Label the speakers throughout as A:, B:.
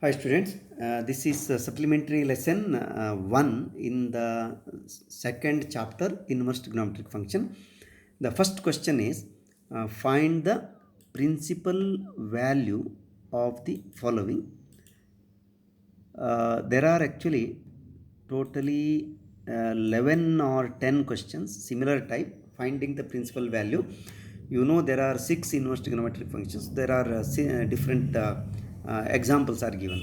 A: Hi students, this is supplementary lesson 1 in the second chapter inverse trigonometric function. The first question is find the principal value of the following. There are actually totally 11 or 10 questions similar type finding the principal value. You know there are 6 inverse trigonometric functions. There are different examples are given.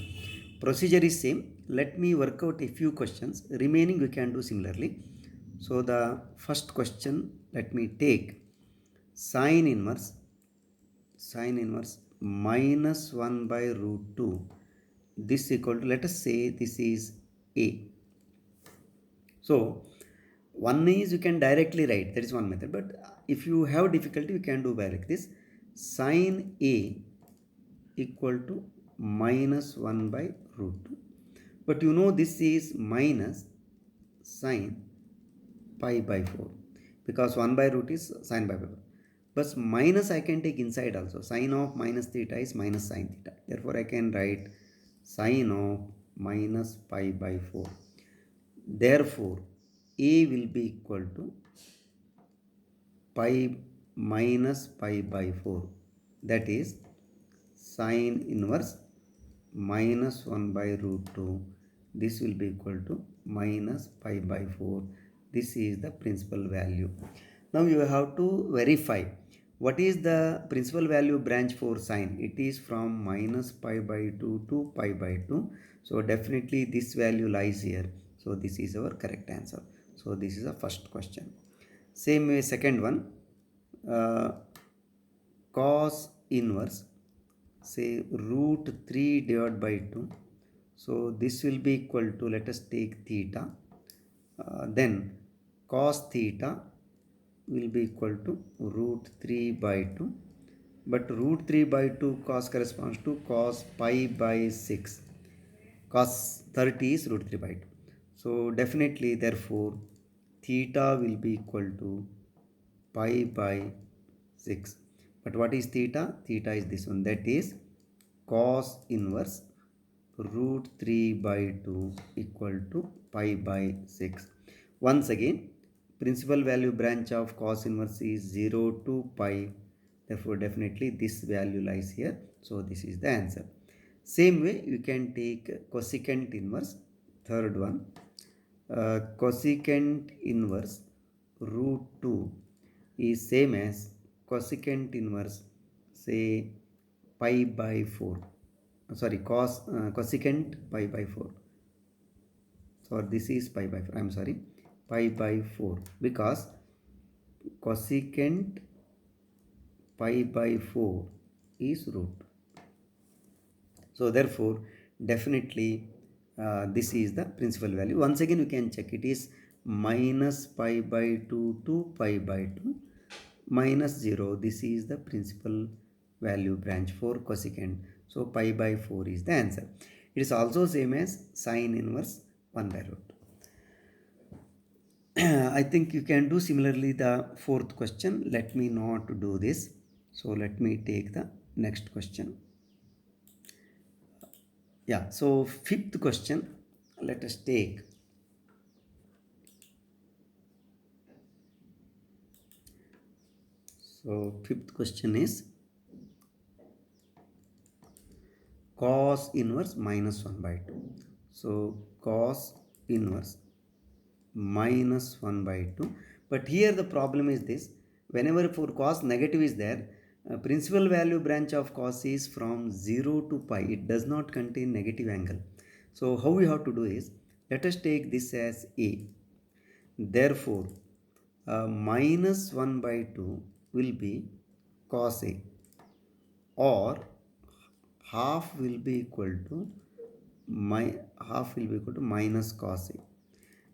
A: Procedure is same. Let me work out a few questions. Remaining we can do similarly. So the first question, let me take sine inverse minus 1 by root 2, this equal to, let us say this is a. So one is you can directly write, that is one method, but if you have difficulty you can do by like this: sine a equal to minus 1 by root 2. But you know this is minus sine pi by 4, because 1 by root is sine by 4. But minus I can take inside also. Sine of minus theta is minus sine theta. Therefore I can write sine of minus pi by 4. Therefore a will be equal to pi minus pi by 4. That is sine inverse minus 1 by root 2. This will be equal to minus pi by 4. This is the principal value. Now you have to verify what is the principal value branch for sine. It is from minus pi by 2 to pi by 2. So definitely this value lies here. So this is our correct answer. So this is the first question. Same way second one, uh, cos inverse, say root 3 divided by 2. So this will be equal to, let us take theta. Then cos theta will be equal to root 3 by 2. But root 3 by 2 cos corresponds to cos pi by 6. Cos 30 is root 3 by 2. So definitely therefore theta will be equal to pi by 6. But what is theta? Theta is this one, that is cos inverse root 3 by 2 equal to pi by 6. Once again, principal value branch of cos inverse is 0 to pi. Therefore definitely this value lies here. So this is the answer. Same way you can take cosecant inverse, third one. Cosecant inverse root 2 is same as cosecant inverse, say pi by 4. Sorry, cosecant pi by 4. So this is pi by 4. I am sorry, pi by 4, because cosecant pi by 4 is root. So therefore definitely this is the principal value. Once again you can check, it is minus pi by 2 to pi by 2 minus 0. This is the principal value branch for cosecant. So pi by 4 is the answer. It is also same as sine inverse 1 by root. I think you can do similarly the fourth question. Let me not do this. So let me take the next question. Yeah, so fifth question, let us take. So fifth question is cos inverse minus 1 by 2. So cos inverse minus 1 by 2. But here the problem is this: whenever for cos negative is there, principal value branch of cos is from 0 to pi. It does not contain negative angle. So how we have to do is, let us take this as a. Therefore minus 1 by 2 will be cos a, or half will be equal to minus cos a,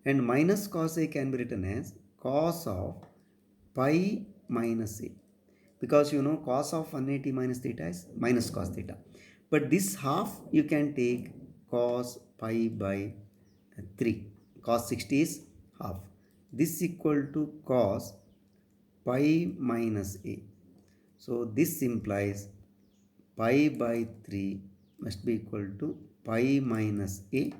A: and minus cos a can be written as cos of pi minus a, because you know cos of 180 minus theta is minus cos theta. But this half you can take cos pi by 3. Cos 60 is half. This equal to cos pi minus a. So this implies pi by 3 must be equal to pi minus a,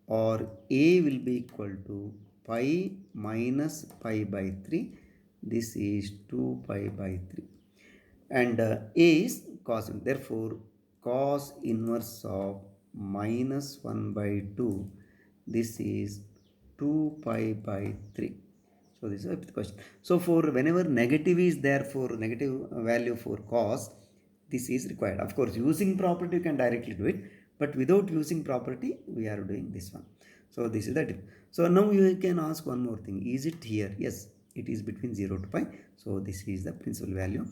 A: or a will be equal to pi minus pi by 3. This is 2 pi by 3, and a is cos. Therefore cos inverse of minus 1 by 2, this is 2 pi by 3. So this is the question. So for whenever negative is there, for negative value for cos, this is required. Of course, using property you can directly do it, but without using property we are doing this one. So this is the tip. So now you can ask one more thing: is it here? Yes, it is between 0 to pi. So this is the principal value.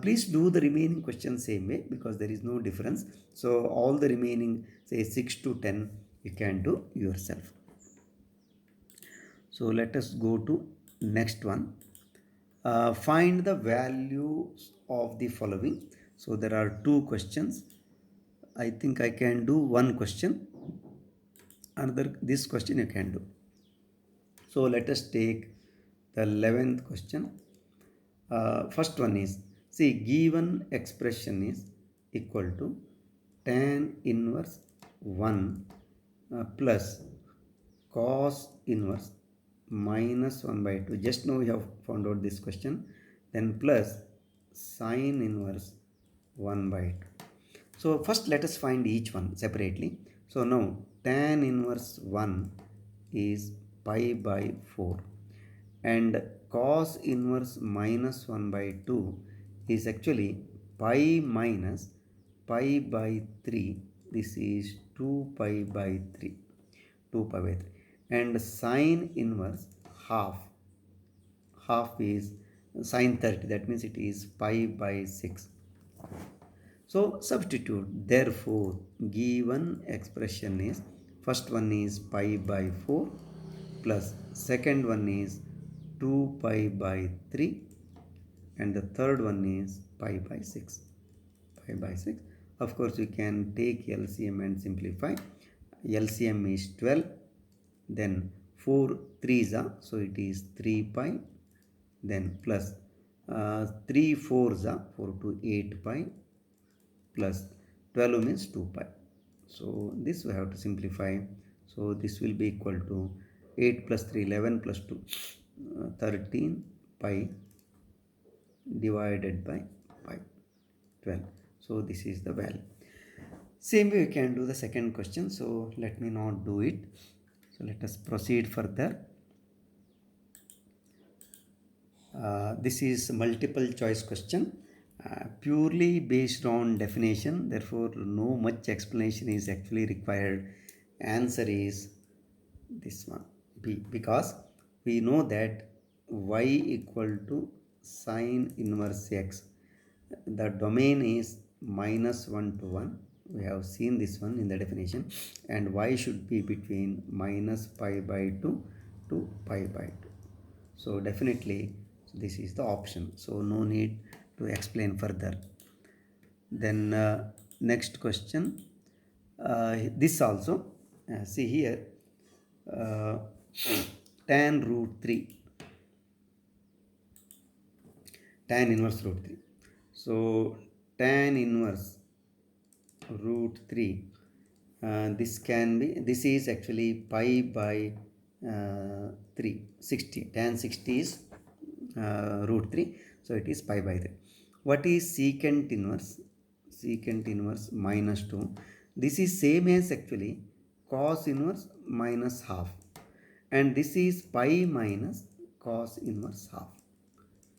A: Please do the remaining question same way, because there is no difference. So all the remaining, say 6 to 10, you can do yourself. So let us go to next one. Find the values of the following. So there are two questions. I think I can do one question. Another, this question you can do. So let us take the 11th question. First one is, see, given expression is equal to tan inverse 1 plus cos inverse minus 1 by 2. Just now we have found out this question. Then plus sine inverse 1 by 2. So first let us find each one separately. So now tan inverse 1 is pi by 4, and cos inverse minus 1 by 2 is actually pi minus pi by 3. This is 2 pi by 3. 2 pi by 3. And sine inverse half is sine 30, that means it is pi by 6. So substitute. Therefore given expression is, first one is pi by 4 plus second one is 2 pi by 3, and the third one is pi by 6. Pi by 6. Of course you can take LCM and simplify. LCM is 12, then 4 3s are, so it is 3 pi, then plus 3 4s are, 4 to 8 pi, plus 12 means 2 pi. So this we have to simplify. So this will be equal to 8 plus 3 11 plus 2 13 pi divided by pi 12. So this is the value. Same way we can do the second question. So let me not do it. So let us proceed further. This is multiple choice question, purely based on definition. Therefore no much explanation is actually required. Answer is this one, B, because we know that y equal to sine inverse x. The domain is minus 1 to 1. We have seen this one in the definition, and y should be between minus pi by 2 to pi by 2. So definitely this is the option. So no need to explain further. Then next question. This also, see here, tan root 3, tan inverse root 3. So tan inverse root 3, this can be, this is actually pi by 3, 60. Tan 60 is root 3, so it is pi by 3. What is secant inverse? Secant inverse minus 2. This is same as actually cos inverse minus half, and this is pi minus cos inverse half.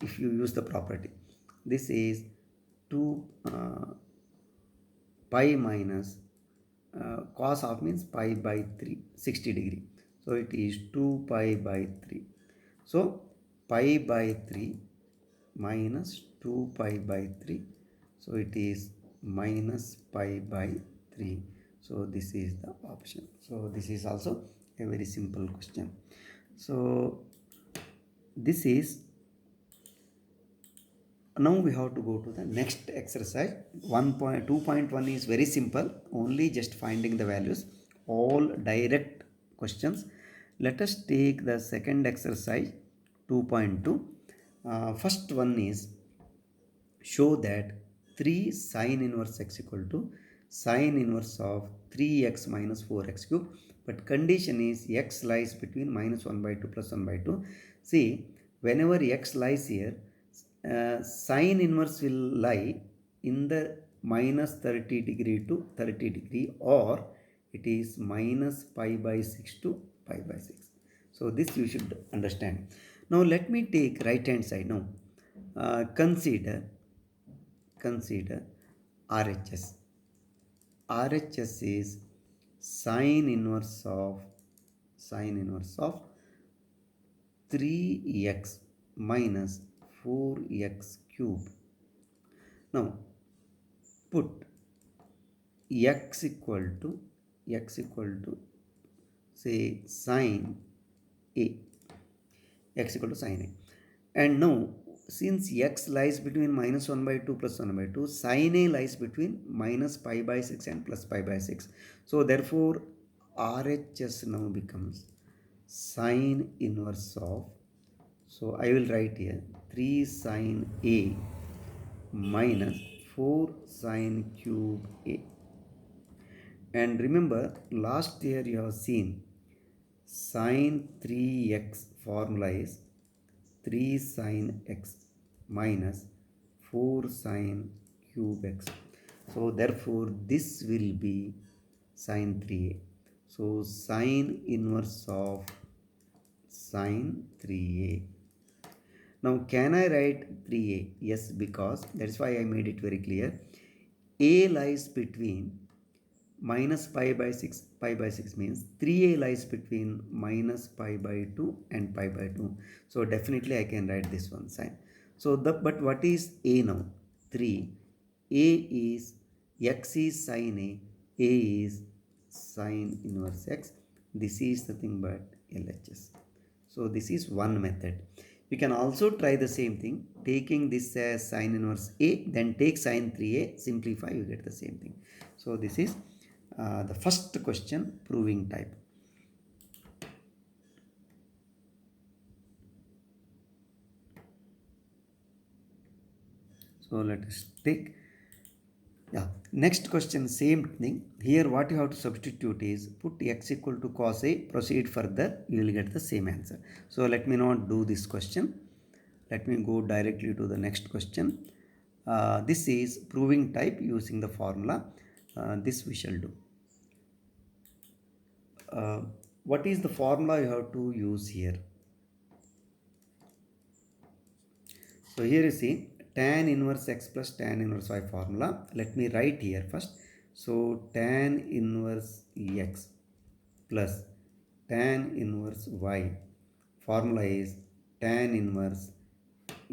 A: If you use the property, this is 2 pi minus cos half means pi by 3, 60 degree. So it is 2 pi by 3. So pi by 3 minus 2 pi by 3. So it is minus pi by 3. So this is the option. So this is also a very simple question. So this is, now we have to go to the next exercise. 2.1 is very simple, only just finding the values, all direct questions. Let us take the second exercise, 2.2. First one is, show that 3 sine inverse x equal to sine inverse of 3x minus 4x cube, but condition is x lies between minus 1 by 2 plus 1 by 2. See, whenever x lies here, sine inverse will lie in the minus 30 degree to 30 degree, or it is minus pi by 6 to pi by 6. So this you should understand. Now let me take right hand side. Now consider RHS. RHS is sine inverse of 3x minus 4x cube. Now put x equal to say sine a, x equal to sine a, and now since x lies between minus 1 by 2 plus 1 by 2, sine a lies between minus pi by 6 and plus pi by 6. So therefore RHS now becomes sine inverse of, so I will write here 3 sine a minus 4 sine cube a. And remember, last year you have seen sine 3x formula is 3 sine x minus 4 sine cube x. So therefore this will be sine 3a. So sine inverse of sine 3a. Now can I write 3a? Yes, because that is why I made it very clear. A lies between minus pi by 6. Pi by 6 means 3a lies between minus pi by 2 and pi by 2. So definitely I can write this one sign. So but what is a now? 3. A is x is sine a is sine inverse x. This is the thing but LHS. So this is one method. You can also try the same thing, taking this as sine inverse a, then take sine 3a, simplify, you get the same thing. So this is the first question, proving type. So let us take, next question, same thing. Here what you have to substitute is put x equal to cos a, proceed further, you will get the same answer. So let me not do this question. Let me go directly to the next question. This is proving type using the formula. This we shall do. What is the formula you have to use here? So here you see tan inverse x plus tan inverse y formula. Let me write here first. So tan inverse x plus tan inverse y formula is tan inverse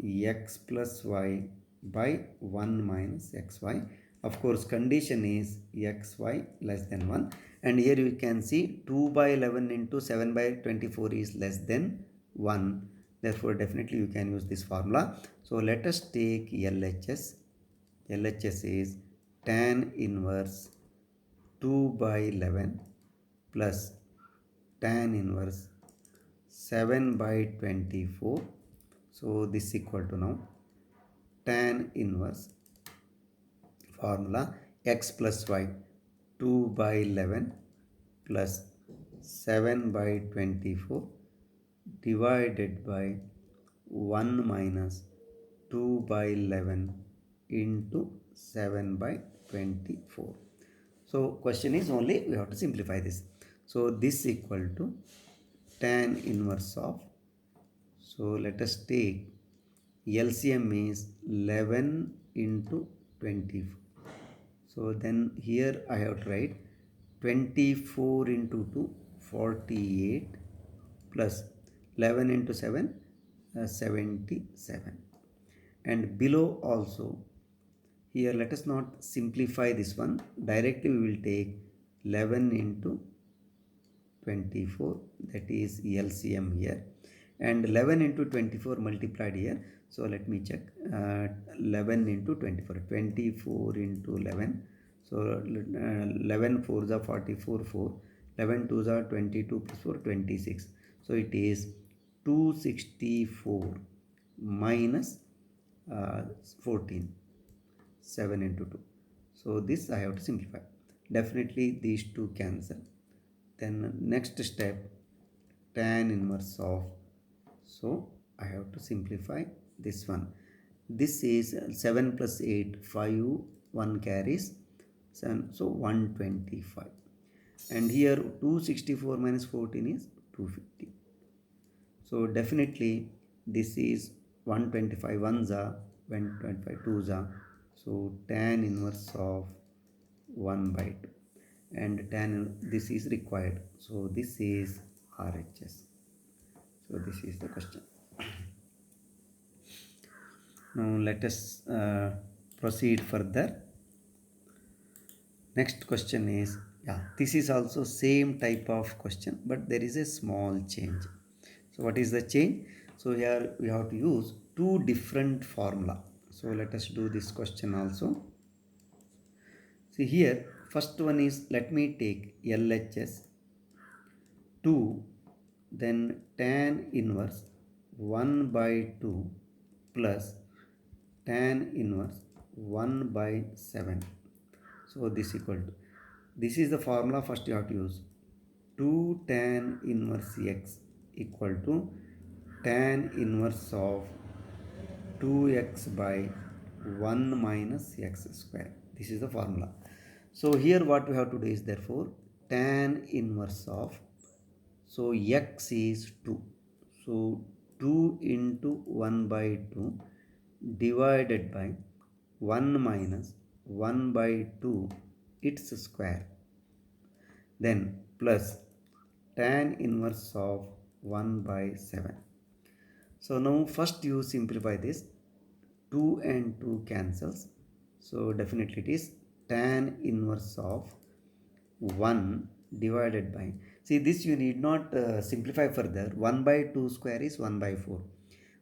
A: x plus y by 1 minus xy. Of course condition is xy less than 1, and here you can see 2 by 11 into 7 by 24 is less than 1. Therefore definitely you can use this formula. So let us take LHS. LHS is tan inverse 2 by 11 plus tan inverse 7 by 24. So this equal to now tan inverse formula x plus y 2 by 11 plus 7 by 24 divided by 1 minus 2 by 11 into 7 by 24. So question is only we have to simplify this. So this equal to tan inverse of, so let us take LCM is 11 into 24. So then here I have to write 24 into 2, 48 plus 11 into 7, 77. And below also, here let us not simplify this one. Directly we will take 11 into 24, that is LCM here, and 11 into 24 multiplied here. So let me check, 11 into 24, 24 into 11. So 11 4s are 44, 4, 11 2s are 22 plus 4, 26. So it is 264 minus 14, 7 into 2. So this I have to simplify. Definitely these two cancel. Then next step, tan inverse of, so I have to simplify this one. This is 7 plus 8, 5, 1 carries 7, so 125. And here 264 minus 14 is 250. So definitely this is 125 ones are 125 twos are. So tan inverse of 1 by 2, and this is required. So this is RHS. So this is the question. Now let us proceed further. Next question is, yeah, this is also same type of question, but there is a small change. So what is the change? So here we have to use two different formula. So let us do this question also. See here, first one is, let me take LHS 2, then tan inverse 1 by 2 plus tan inverse 1 by 7. So this equal to, this is the formula first you have to use. 2 tan inverse x equal to tan inverse of 2x by 1 minus x square. This is the formula. So here what we have to do is, therefore tan inverse of, so x is 2. So 2 into 1 by 2 divided by 1 minus 1 by 2 its square. Then plus tan inverse of 1 by 7. So now first you simplify this. 2 and 2 cancels. So definitely it is tan inverse of 1 divided by, see this you need not simplify further. 1 by 2 square is 1 by 4.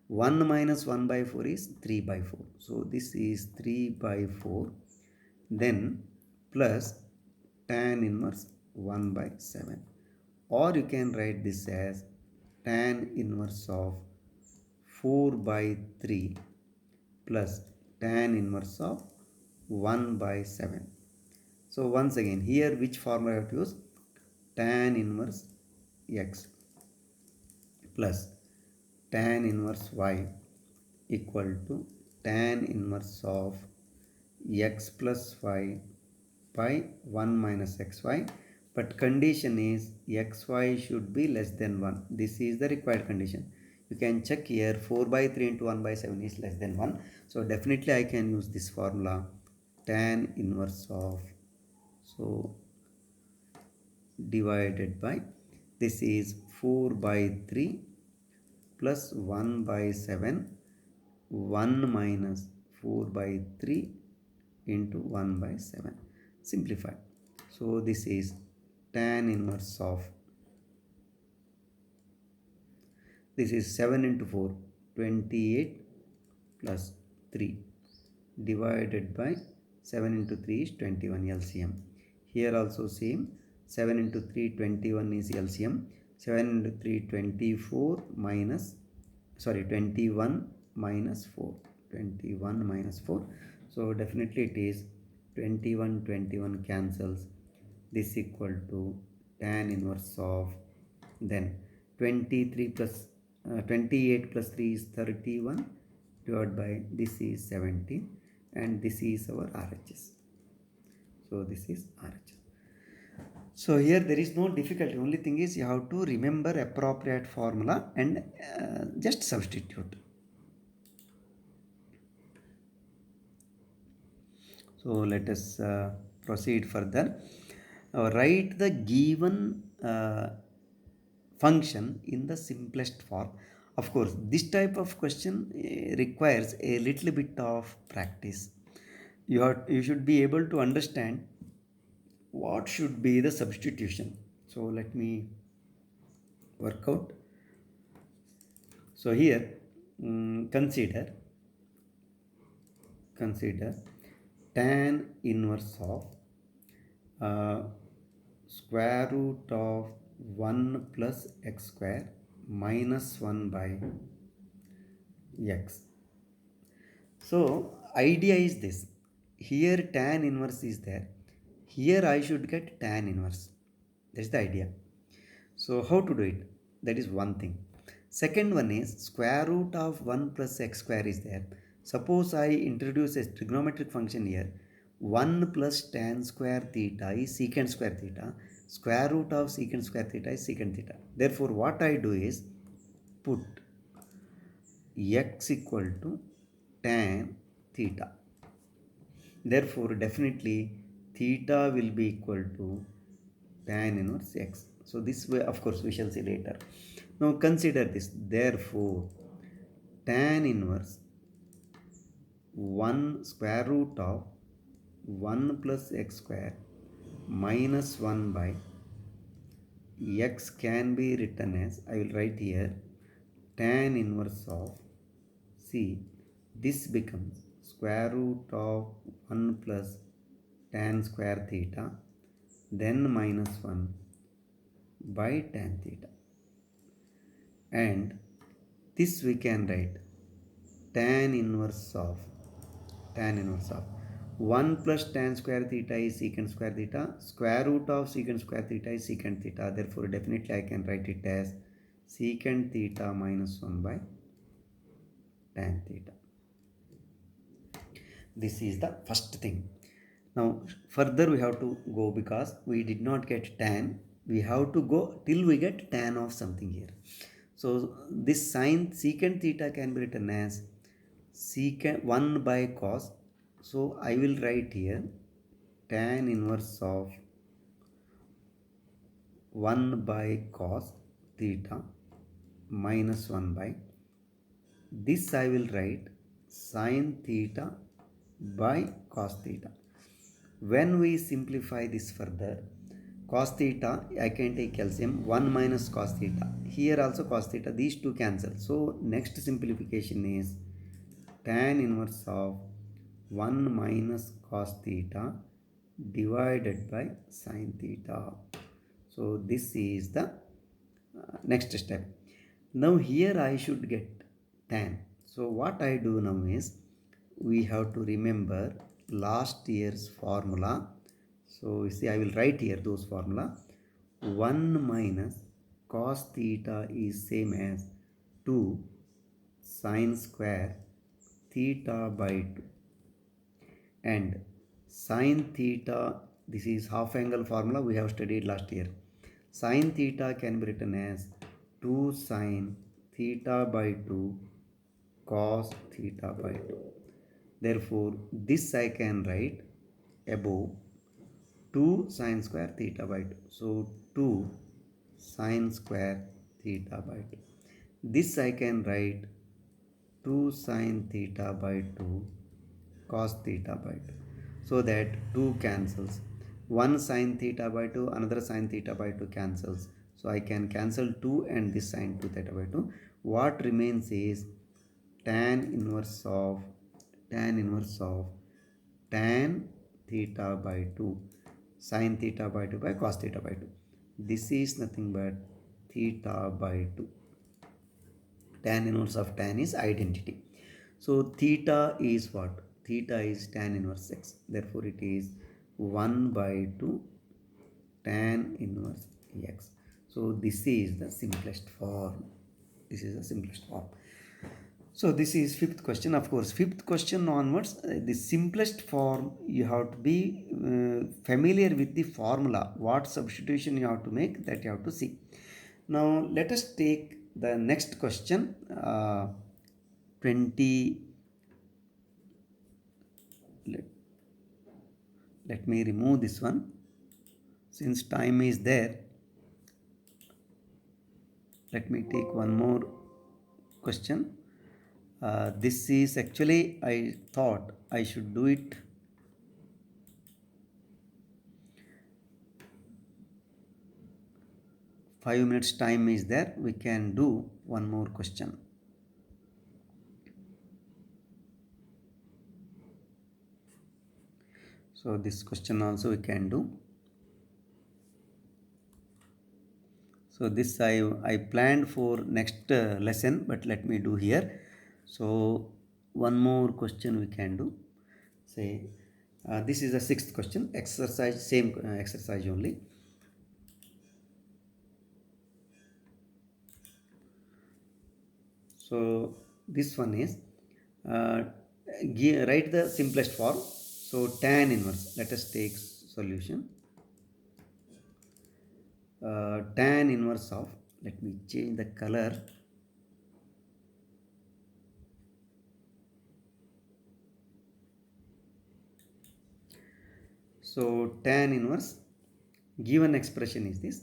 A: 1 minus 1 by 4 is 3 by 4. So this is 3 by 4. Then plus tan inverse 1 by 7. Or you can write this as tan inverse of 4 by 3 plus tan inverse of 1 by 7. So once again, here which formula I have to use? Tan inverse x plus tan inverse y equal to tan inverse of x plus y by 1 minus xy. But condition is xy should be less than 1. This is the required condition. You can check here, 4 by 3 into 1 by 7 is less than 1. So definitely I can use this formula, tan inverse of, so divided by, this is 4 by 3 plus 1 by 7, 1 minus 4 by 3 into 1 by 7. Simplify. So this is tan inverse of, this is 7 into 4, 28 plus 3 divided by 7 into 3 is 21 LCM. Here also same, 7 into 3 21 is LCM. 7 into 3 24 minus, sorry 21 minus 4, 21 minus 4. So definitely it is 21 cancels. This equal to tan inverse of, then 23 plus 28 plus 3 is 31 divided by, this is 17, and this is our RHS. So this is RHS. So here there is no difficulty. Only thing is you have to remember appropriate formula and just substitute. So let us proceed further. Write the given function in the simplest form. Of course, this type of question requires a little bit of practice. You should be able to understand what should be the substitution. So let me work out. So here consider tan inverse of square root of 1 plus x square minus 1 by x. So idea is this. here tan inverse is there. Here I should get tan inverse. That's the idea. So how to do it? That is one thing. Second one is square root of 1 plus x square is there. Suppose I introduce a trigonometric function here. 1 plus tan square theta is secant square theta. Square root of secant square theta is secant theta. Therefore what I do is put x equal to tan theta. Therefore definitely theta will be equal to tan inverse x. So this way of course we shall see later. Now consider this. Therefore tan inverse 1 square root of 1 plus x square minus 1 by x can be written as, I will write here, tan inverse of, see, this becomes square root of 1 plus tan square theta then minus 1 by tan theta, and this we can write tan inverse of 1 plus tan square theta is secant square theta, square root of secant square theta is secant theta. Therefore definitely I can write it as secant theta minus 1 by tan theta. This is the first thing. Now further we have to go, because we did not get tan, we have to go till we get tan of something here. So this sine secant theta can be written as secant 1 by cos. So I will write here tan inverse of 1 by cos theta minus 1 by, this I will write sin theta by cos theta. When we simplify this further, cos theta I can take LCM, 1 minus cos theta, here also cos theta, these two cancel. So next simplification is tan inverse of 1 minus cos theta divided by sin theta. So this is the next step. Now here I should get tan. So what I do now is, we have to remember last year's formula. So you see I will write here those formula. 1 minus cos theta is same as 2 sin square theta by 2, and sin theta, this is half angle formula we have studied last year. Sin theta can be written as 2 sin theta by 2 cos theta by 2. Therefore this I can write above 2 sin square theta by 2. So 2 sin square theta by 2. This I can write 2 sin theta by 2 cos theta by 2. So that 2 cancels. 1 sin theta by 2, another sin theta by 2 cancels. So I can cancel 2 and this sin 2 theta by 2. What remains is tan inverse of tan theta by 2 sin theta by 2 by cos theta by 2. This is nothing but theta by 2. Tan inverse of tan is identity. So theta is what? Theta is tan inverse x. Therefore it is 1 by 2 tan inverse x. So this is the simplest form. So this is fifth question. Of course, fifth question onwards, the simplest form, you have to be familiar with the formula. What substitution you have to make, that you have to see. Now let us take the next question. 20. Let me remove this one. Since time is there, let me take one more question. This is actually, I thought I should do it five minutes time is there, we can do one more question. So this question also we can do. So this I planned for next lesson, but let me do here. So one more question we can do. Say This is the sixth question. Exercise, same exercise only. So this one is write the simplest form. So tan inverse. Let us take solution. Tan inverse of, let me change the color. So tan inverse, given expression is this,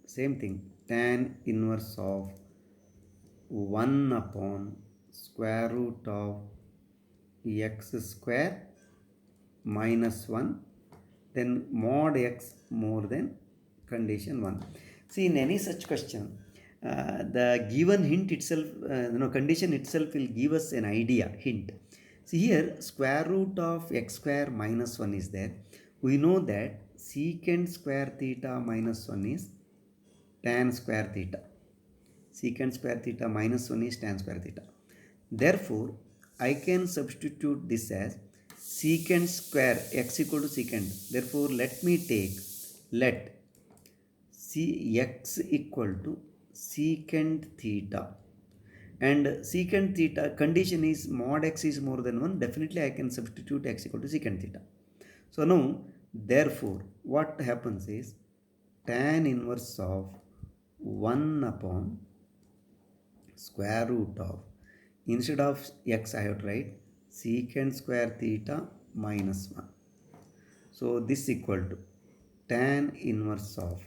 A: same thing, tan inverse of 1 upon square root of x square minus 1, then mod x more than condition 1. See, in any such question, the given hint itself, condition itself will give us an idea, hint. See here, square root of x square minus 1 is there. We know that secant square theta minus 1 is tan square theta. Secant square theta minus 1 is tan square theta. Therefore, I can substitute this as secant square x equal to secant. Therefore, let me take, let x equal to secant theta. And secant theta condition is mod x is more than 1. Definitely I can substitute x equal to secant theta. So now, therefore, what happens is tan inverse of 1 upon square root of, instead of x I have to write secant square theta minus 1. So this equal to tan inverse of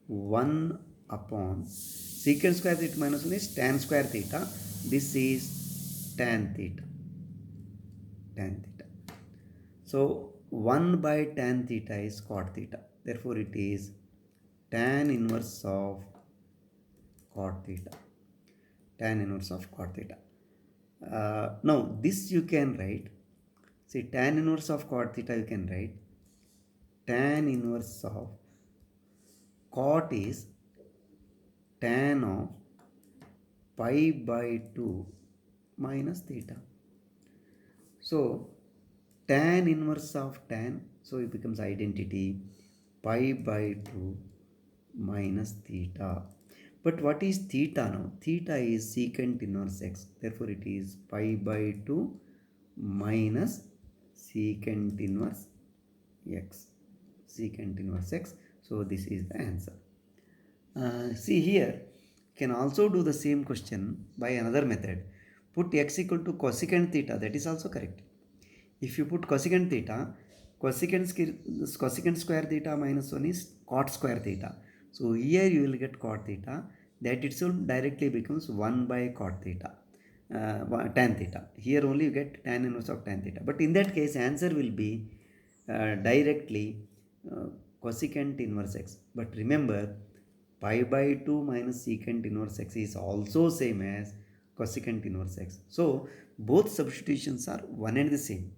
A: 1 upon secant square theta minus 1 is tan square theta. This is tan theta. So 1 by tan theta is cot theta. Therefore it is tan inverse of cot theta. Tan inverse of cot theta. Now this you can write. See, tan inverse of cot theta you can write. Tan inverse of cot is tan of pi by 2 minus theta. So tan inverse of tan, so it becomes identity pi by 2 minus theta. But what is theta now? Theta is secant inverse x. Therefore it is pi by 2 minus secant inverse x. Secant inverse x. So this is the answer. See here, can also do the same question by another method. Put x equal to cosecant theta. That is also correct. If you put cosecant theta, cosecant square theta minus 1 is cot square theta. So here you will get cot theta. That itself directly becomes 1 by cot theta, tan theta. Here only you get tan inverse of tan theta. But in that case, answer will be directly cosecant inverse x. But remember, pi by 2 minus secant inverse x is also same as cosecant inverse x. So both substitutions are one and the same.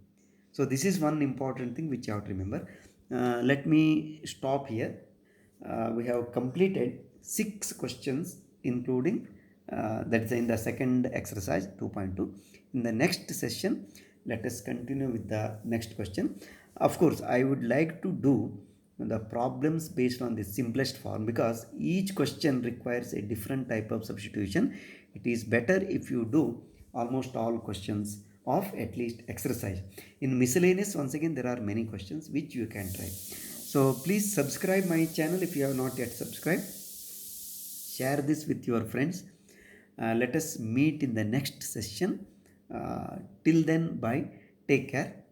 A: So this is one important thing which you have to remember. Let me stop here. We have completed 6 questions including that is in the second exercise 2.2. In the next session, let us continue with the next question. Of course, I would like to do the problems based on the simplest form because each question requires a different type of substitution. It is better if you do almost all questions of at least exercise. In miscellaneous, once again, there are many questions which you can try. So please subscribe my channel if you have not yet subscribed. Share this with your friends. Let us meet in the next session. Till then, bye. Take care.